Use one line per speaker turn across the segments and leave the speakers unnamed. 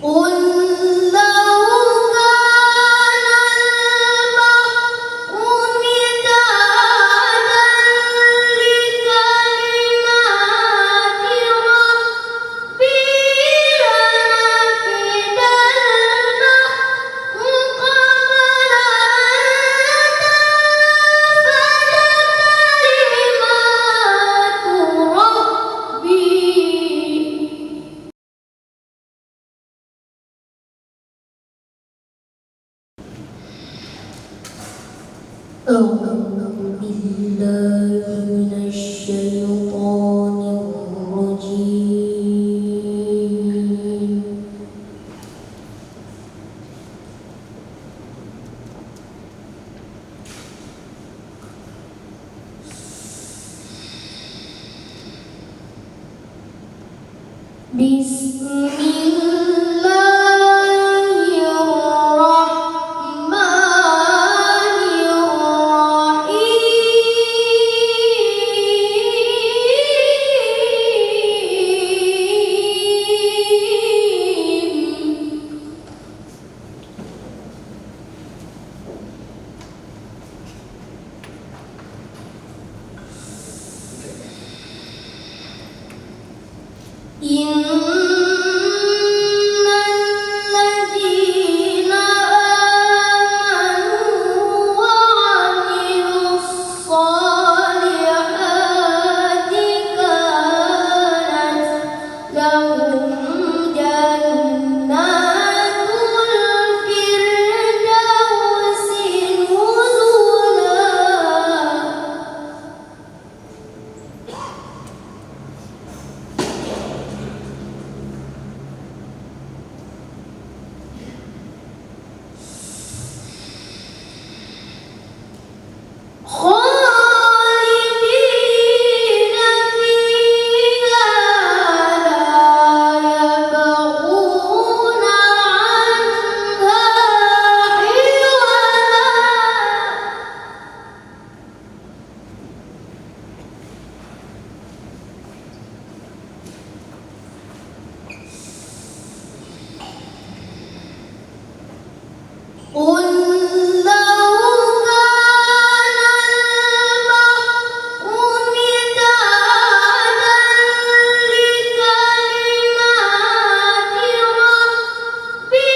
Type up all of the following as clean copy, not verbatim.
قل لو كان البحر مدادا لكلمات ربي لنفد البحر قبل أن تنفد كلمات ربي. أعوذ بالله من الشيطان الرجيم. بسم إن الذين آمنوا وعملوا الصالحات كانت لهم جنات الفردوس نزلا. خالدين فيها لا يبغون عنها حولا. قل لو كان البحر مدادا لكلمات ربي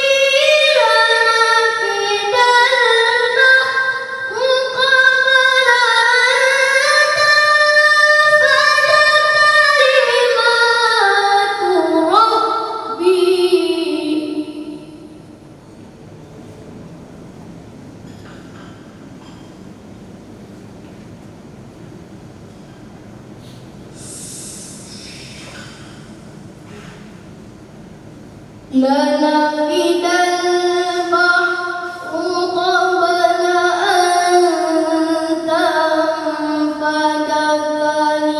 لنفد البحر قبل أن تنفد كلمات ربي. لنفد البحر قبل أن تنفد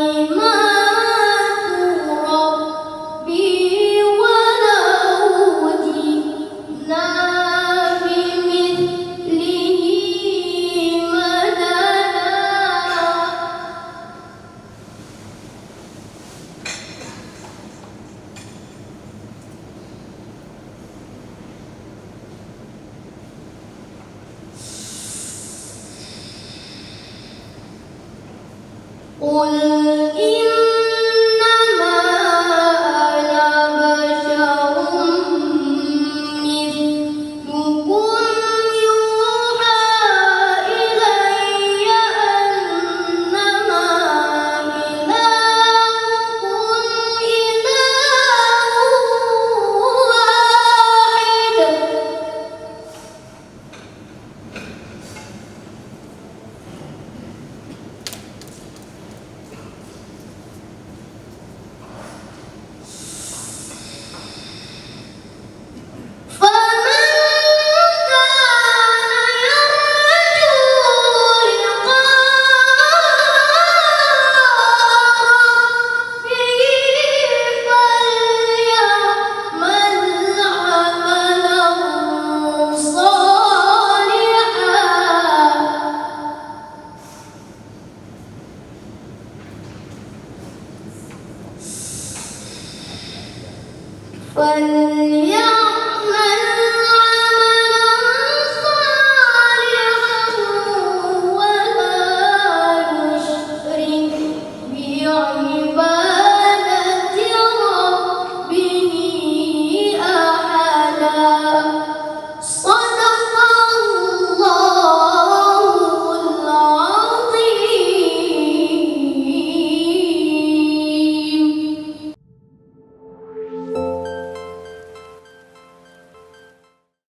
كلمات ربي ولو جئنا بمثله مددا. قل